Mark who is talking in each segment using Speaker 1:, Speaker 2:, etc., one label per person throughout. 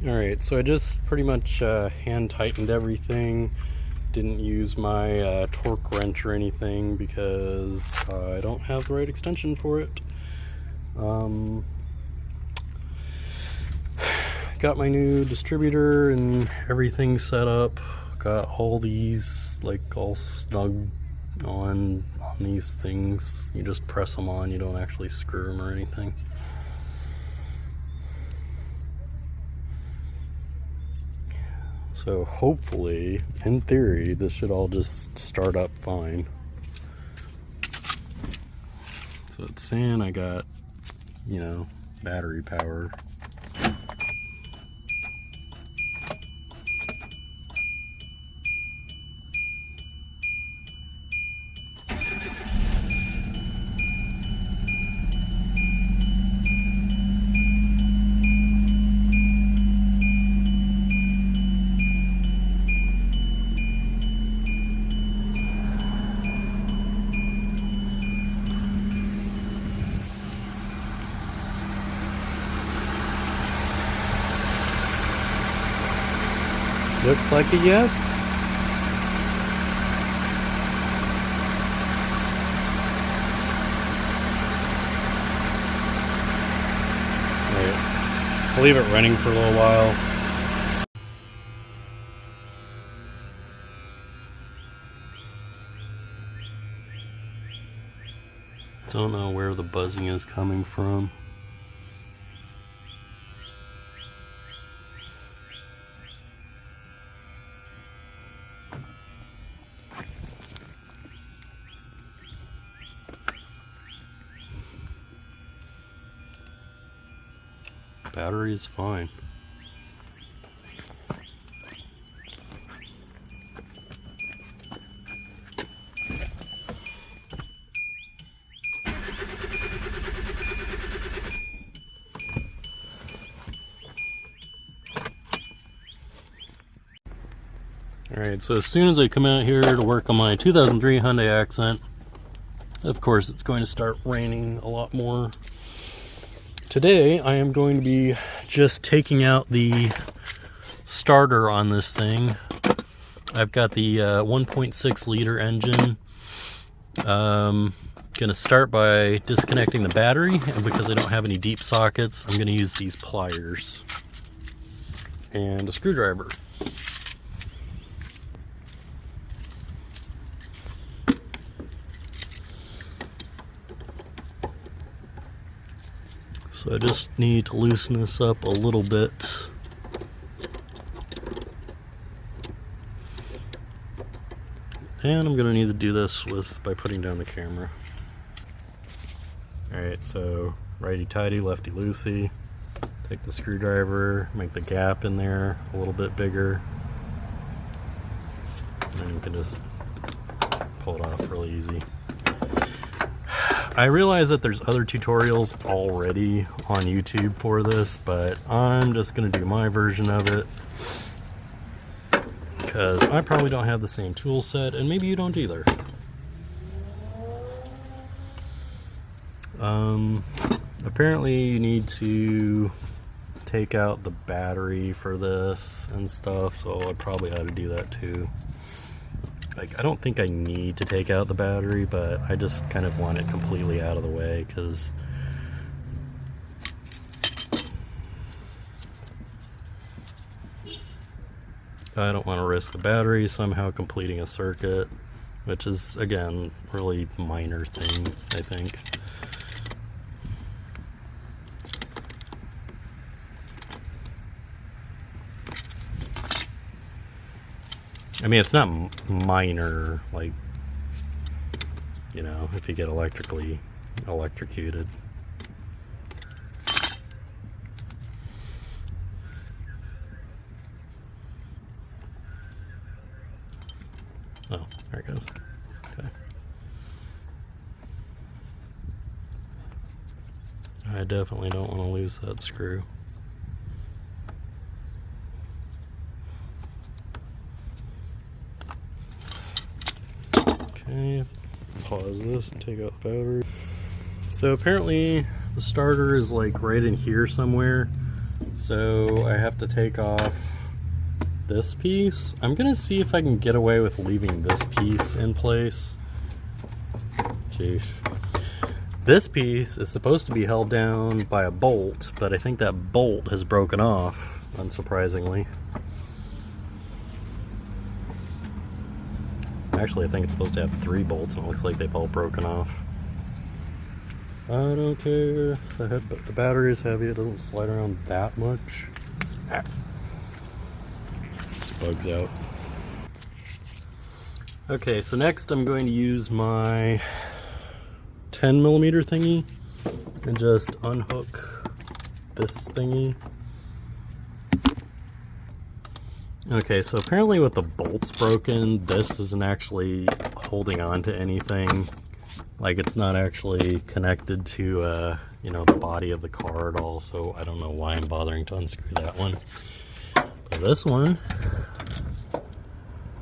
Speaker 1: Alright, so I just pretty much hand tightened everything. Didn't use my torque wrench or anything because I don't have the right extension for it. Got my new distributor and everything set up. Got all these like all snug on these things. You just press them on, you don't actually screw them or anything. So hopefully, in theory, this should all just start up fine. So it's saying I got, you know, battery power. Looks like a yes. Right. I'll leave it running for a little while. Don't know where the buzzing is coming from. Battery is fine. Alright, so as soon as I come out here to work on my 2003 Hyundai Accent, of course it's going to start raining a lot more. Today I am going to be just taking out the starter on this thing. I've got the 1.6 liter engine. Gonna start by disconnecting the battery, and because I don't have any deep sockets, I'm gonna use these pliers and a screwdriver. So I just need to loosen this up a little bit. And I'm gonna need to do this by putting down the camera. Alright, so righty-tighty, lefty-loosey. Take the screwdriver, make the gap in there a little bit bigger. And then you can just pull it off really easy. I realize that there's other tutorials already on YouTube for this, but I'm just going to do my version of it because I probably don't have the same tool set, and maybe you don't either. Apparently you need to take out the battery for this and stuff, so I probably ought to do that too. Like, I don't think I need to take out the battery, but I just kind of want it completely out of the way because I don't want to risk the battery somehow completing a circuit, which is, again, really minor thing, I think. I mean, it's not minor, like, you know, if you get electrocuted. Oh, there it goes. Okay. I definitely don't want to lose that screw. Okay, pause this and take out the battery. So apparently the starter is like right in here somewhere. So I have to take off this piece. I'm gonna see if I can get away with leaving this piece in place. Jeez. This piece is supposed to be held down by a bolt, but I think that bolt has broken off, unsurprisingly. Actually, I think it's supposed to have 3 bolts, and it looks like they've all broken off. I don't care. The battery is heavy. It doesn't slide around that much. Ah. Just bugs out. Okay, so next I'm going to use my 10mm thingy and just unhook this thingy. Okay, so apparently with the bolts broken, this isn't actually holding on to anything. Like, it's not actually connected to, you know, the body of the car at all, so I don't know why I'm bothering to unscrew that one. But this one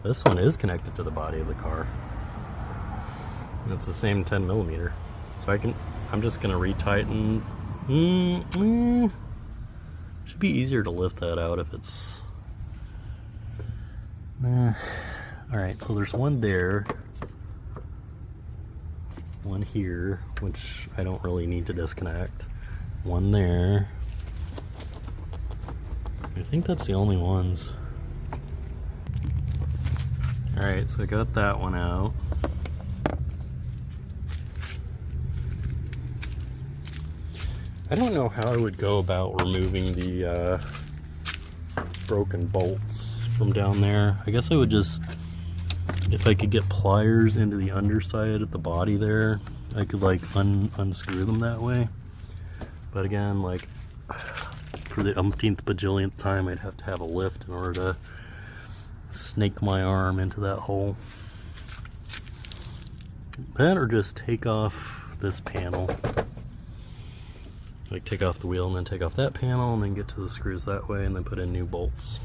Speaker 1: is connected to the body of the car. And it's the same 10mm. So I'm just gonna retighten. Should be easier to lift that out if it's... Alright, so there's one there. One here, which I don't really need to disconnect. One there. I think that's the only ones. Alright, so I got that one out. I don't know how I would go about removing the broken bolts from down there. I guess I would just, if I could get pliers into the underside of the body there, I could like unscrew them that way. But again, like, for the umpteenth bajillionth time, I'd have to have a lift in order to snake my arm into that hole. That, or just take off this panel. Like, take off the wheel and then take off that panel and then get to the screws that way and then put in new bolts.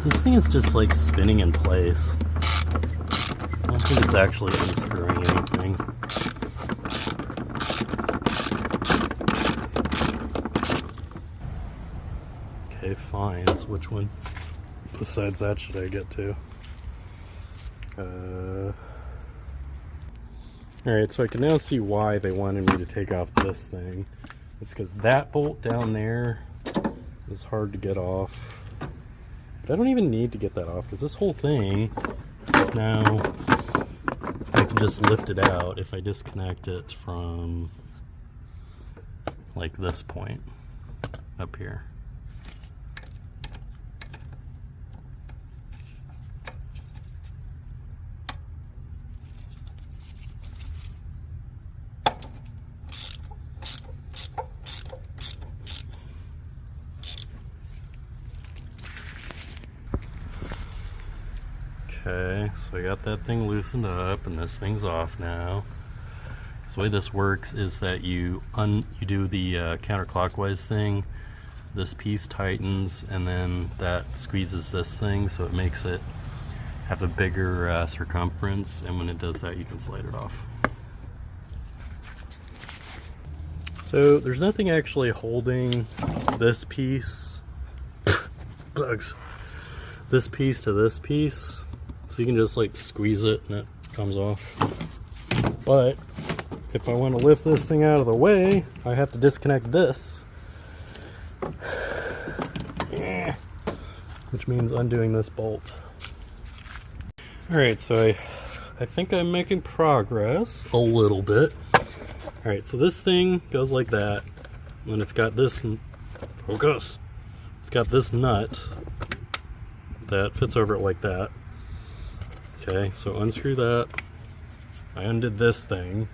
Speaker 1: This thing is just like spinning in place. I don't think it's actually unscrewing anything. Okay, fine. So which one besides that should I get to? Alright, so I can now see why they wanted me to take off this thing. It's because that bolt down there is hard to get off. But I don't even need to get that off because this whole thing is now, I can just lift it out if I disconnect it from like this point up here. Okay, so I got that thing loosened up and this thing's off now. So the way this works is that you do the counterclockwise thing, this piece tightens, and then that squeezes this thing so it makes it have a bigger circumference, and when it does that you can slide it off. So there's nothing actually holding this piece, bugs, this piece to this piece. So you can just like squeeze it and it comes off. But if I want to lift this thing out of the way, I have to disconnect this. Which means undoing this bolt. Alright, so I think I'm making progress a little bit. Alright, so this thing goes like that. And it's got this, focus. It's got this nut that fits over it like that. Okay, so unscrew that. I undid this thing,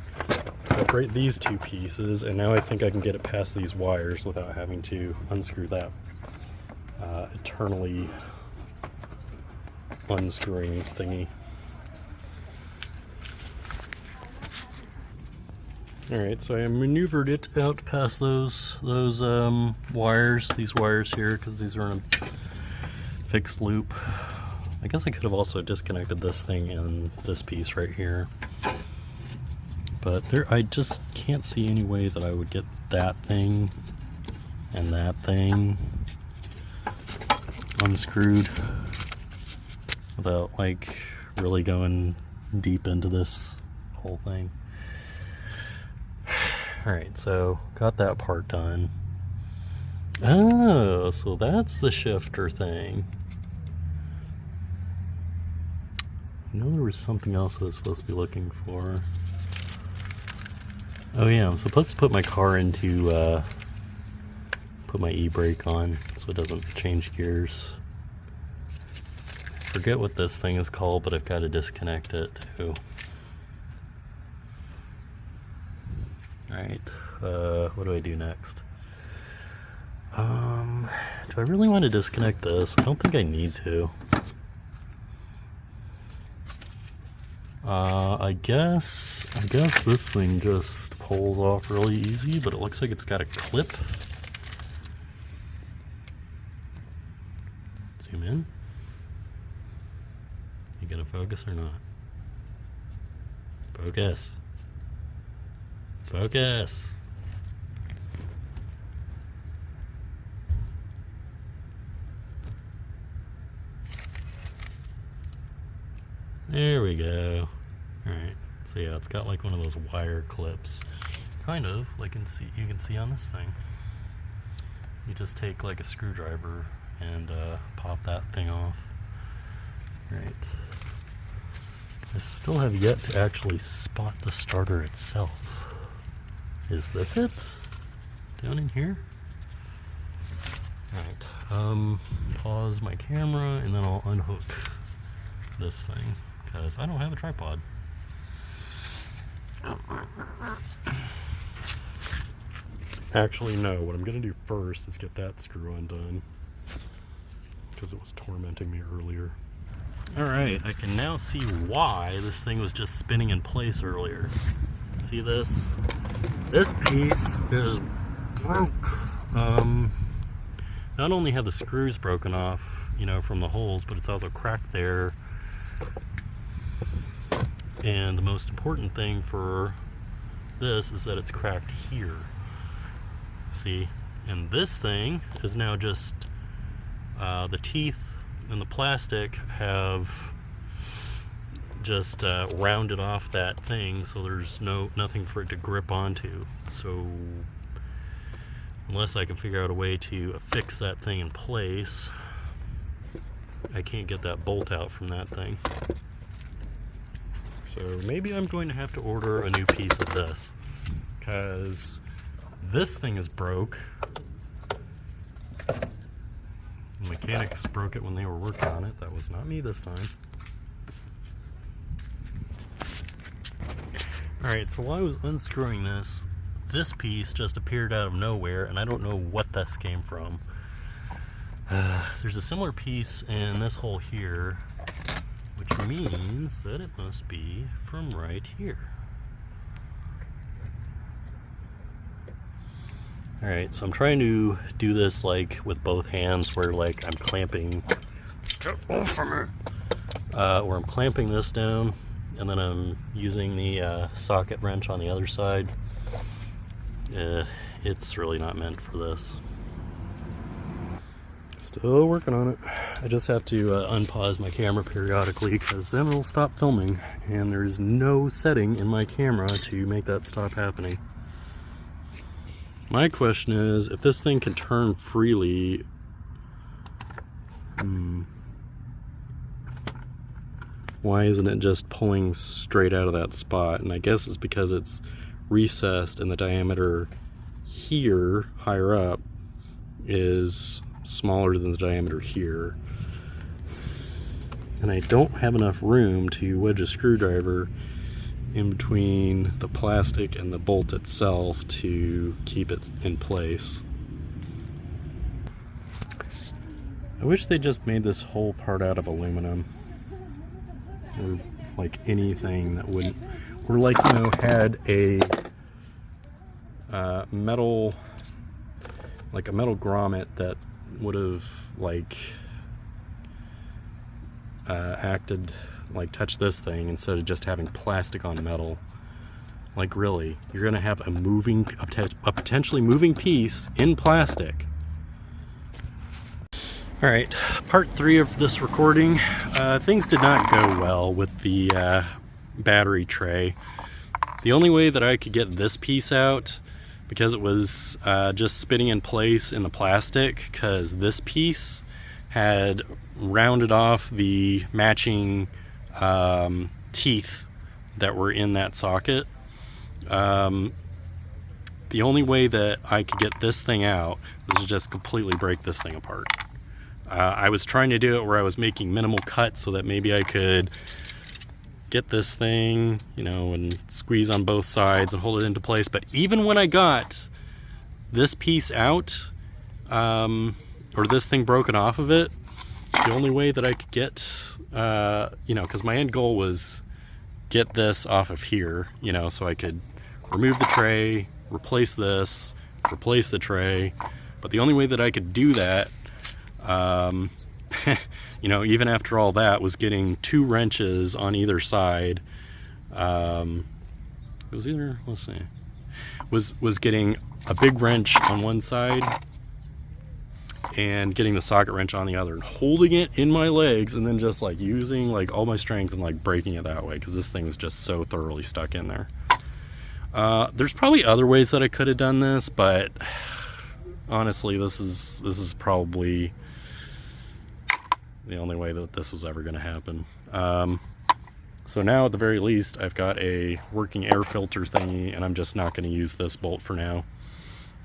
Speaker 1: separate these two pieces, and now I think I can get it past these wires without having to unscrew that eternally unscrewing thingy. Alright, so I maneuvered it out past those wires, these wires here, because these are in a fixed loop. I guess I could have also disconnected this thing and this piece right here. But I just can't see any way that I would get that thing and that thing unscrewed without like really going deep into this whole thing. Alright, so got that part done. Oh, so that's the shifter thing. I know there was something else I was supposed to be looking for. Oh yeah, I'm supposed to put my car into, put my e-brake on so it doesn't change gears. Forget what this thing is called, but I've got to disconnect it too. Alright, what do I do next? Do I really want to disconnect this? I don't think I need to. I guess this thing just pulls off really easy, but it looks like it's got a clip. Zoom in. You gonna focus or not? Focus. Focus. There we go. Alright, so yeah, it's got like one of those wire clips. Kind of, like you can see on this thing. You just take like a screwdriver and pop that thing off. Right. I still have yet to actually spot the starter itself. Is this it? Down in here? Alright, pause my camera and then I'll unhook this thing because I don't have a tripod. Actually, no, what I'm going to do first is get that screw undone because it was tormenting me earlier. Alright, I can now see why this thing was just spinning in place earlier. See this? This piece is broke. Not only have the screws broken off, you know, from the holes, but it's also cracked there. And the most important thing for this is that it's cracked here. See? And this thing is now just the teeth and the plastic have just rounded off that thing, so there's nothing for it to grip onto. So unless I can figure out a way to affix that thing in place, I can't get that bolt out from that thing. So maybe I'm going to have to order a new piece of this, because this thing is broke. The mechanics broke it when they were working on it. That was not me this time. Alright, so while I was unscrewing this piece just appeared out of nowhere, and I don't know what this came from. There's a similar piece in this hole here, which means that it must be from right here. Alright, so I'm trying to do this like with both hands where like I'm clamping, get off of me, where I'm clamping this down and then I'm using the socket wrench on the other side. It's really not meant for this. Still working on it. I just have to unpause my camera periodically because then it'll stop filming, and there's no setting in my camera to make that stop happening. My question is, if this thing can turn freely, why isn't it just pulling straight out of that spot? And I guess it's because it's recessed and the diameter here, higher up, is smaller than the diameter here. And I don't have enough room to wedge a screwdriver in between the plastic and the bolt itself to keep it in place. I wish they just made this whole part out of aluminum, or like anything that wouldn't, or like, you know, had a metal, like a metal grommet that would have like acted like touch this thing instead of just having plastic on metal. Like really, you're gonna have a potentially moving piece in plastic. All right, part 3 of this recording. Things did not go well with the battery tray. The only way that I could get this piece out, because it was just spinning in place in the plastic, because this piece had rounded off the matching teeth that were in that socket. The only way that I could get this thing out was to just completely break this thing apart. I was trying to do it where I was making minimal cuts so that maybe I could get this thing, you know, and squeeze on both sides and hold it into place. But even when I got this piece out, or this thing broken off of it, the only way that I could get, you know, because my end goal was get this off of here, you know, so I could remove the tray, replace this, replace the tray. But the only way that I could do that, you know, even after all that, was getting 2 wrenches on either side. It was either, let's see, was getting a big wrench on one side and getting the socket wrench on the other and holding it in my legs, and then just like using like all my strength and like breaking it that way, because this thing was just so thoroughly stuck in there. There's probably other ways that I could have done this, but honestly, this is probably the only way that this was ever going to happen. So now at the very least, I've got a working air filter thingy, and I'm just not going to use this bolt for now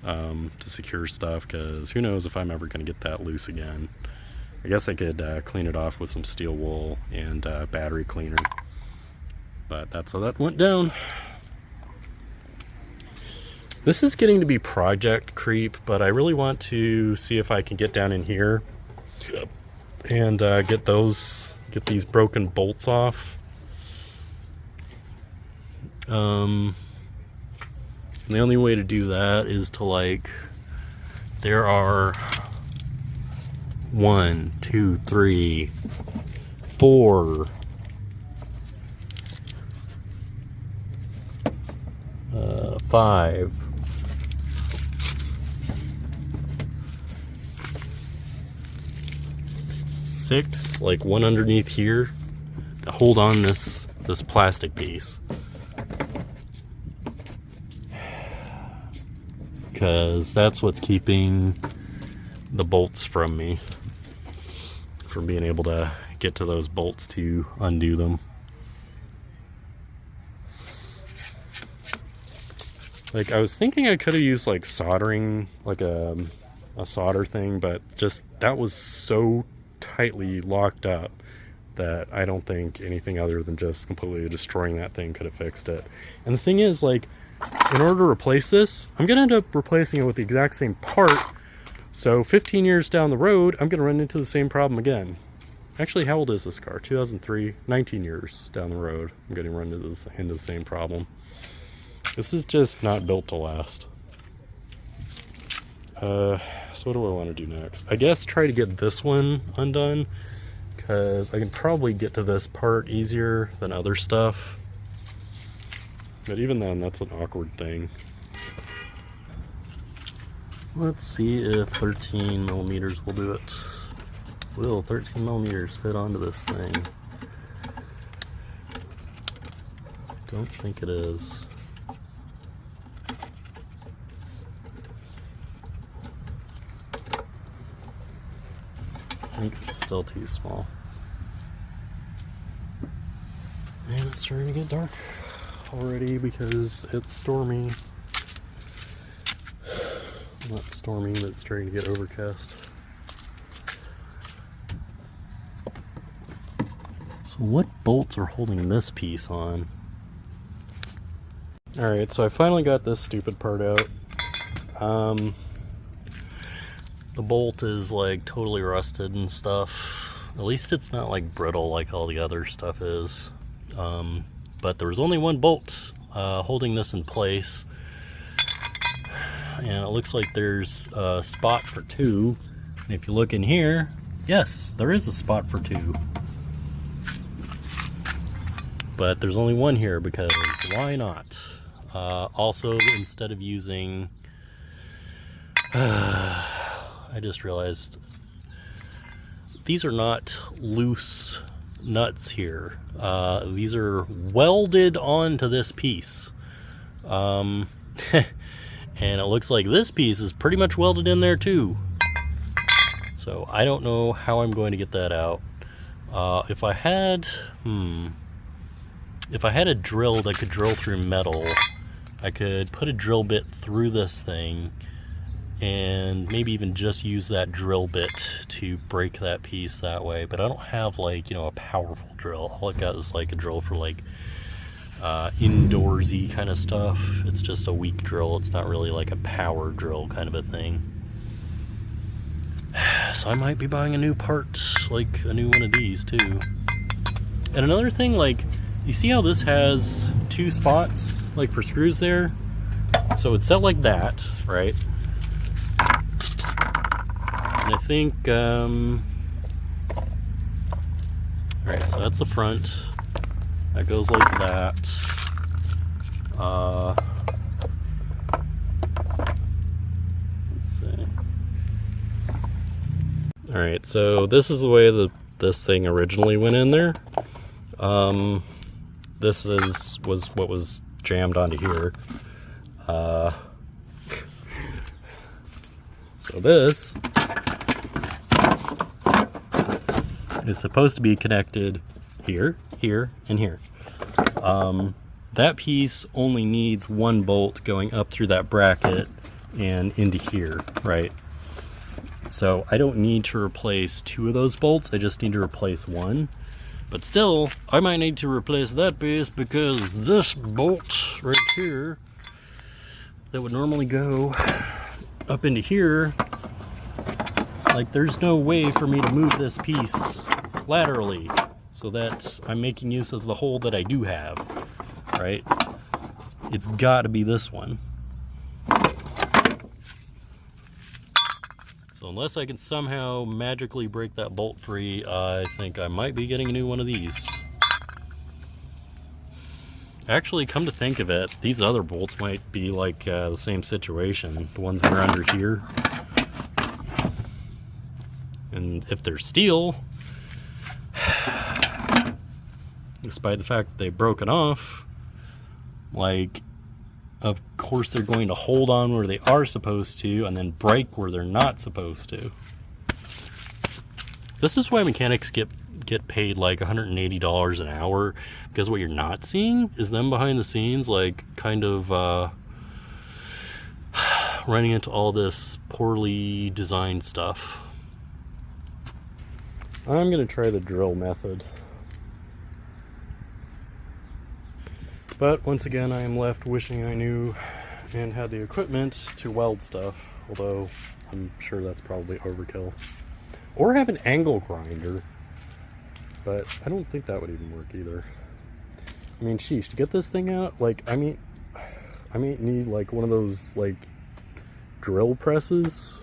Speaker 1: to secure stuff, because who knows if I'm ever going to get that loose again. I guess I could clean it off with some steel wool and battery cleaner, but that's how that went down. This is getting to be project creep, but I really want to see if I can get down in here and get these broken bolts off. And the only way to do that is to, like, there are 1, 2, 3, 4 5 6, like one underneath here, to hold on this plastic piece, because that's what's keeping the bolts from me, from being able to get to those bolts to undo them. Like, I was thinking I could have used like soldering, like a solder thing, but just that was so tightly locked up that I don't think anything other than just completely destroying that thing could have fixed it. And the thing is, like, in order to replace this, I'm gonna end up replacing it with the exact same part, so 15 years down the road I'm gonna run into the same problem again. Actually, how old is this car? 2003. 19 years down the road I'm gonna run into the same problem. This is just not built to last. So what do I want to do next? I guess try to get this one undone, because I can probably get to this part easier than other stuff. But even then, that's an awkward thing. Let's see if 13 millimeters will do it. Will 13 millimeters fit onto this thing? Don't think it is. I think it's still too small. And it's starting to get dark already because it's stormy. Not stormy, but it's starting to get overcast. So what bolts are holding this piece on? Alright, so I finally got this stupid part out. The bolt is like totally rusted and stuff. At least it's not like brittle like all the other stuff is. But there was only one bolt holding this in place. And it looks like there's a spot for 2. And if you look in here, yes, there is a spot for 2. But there's only one here because why not? Also, instead of using, I just realized these are not loose nuts here. These are welded onto this piece. And it looks like this piece is pretty much welded in there too. So I don't know how I'm going to get that out. If I had a drill that could drill through metal, I could put a drill bit through this thing and maybe even just use that drill bit to break that piece that way. But I don't have, like, you know, a powerful drill. All I've got is like a drill for like indoorsy kind of stuff. It's just a weak drill. It's not really like a power drill kind of a thing. So I might be buying a new part, like a new one of these too. And another thing, like, you see how this has two spots, like for screws there? So it's set like that, right? And I think, alright, so that's the front. That goes like that. Let's see. Alright, so this is the way that this thing originally went in there. This was what was jammed onto here. So this is supposed to be connected here, here, and here. That piece only needs one bolt going up through that bracket and into here, right? So I don't need to replace two of those bolts, I just need to replace one. But still, I might need to replace that piece because this bolt right here that would normally go up into here, like, there's no way for me to move this piece laterally so that I'm making use of the hole that I do have, right? It's got to be this one. So unless I can somehow magically break that bolt free, I think I might be getting a new one of these. Actually, come to think of it, these other bolts might be like the same situation, the ones that are under here. And if they're steel, despite the fact that they've broken off, like, of course they're going to hold on where they are supposed to and then break where they're not supposed to. This is why mechanics get paid like $180 an hour, because what you're not seeing is them behind the scenes, like, kind of running into all this poorly designed stuff. I'm gonna try the drill method. But once again, I am left wishing I knew and had the equipment to weld stuff, although I'm sure that's probably overkill. Or have an angle grinder, but I don't think that would even work either. I mean, sheesh, to get this thing out, like, I may need like one of those, like, drill presses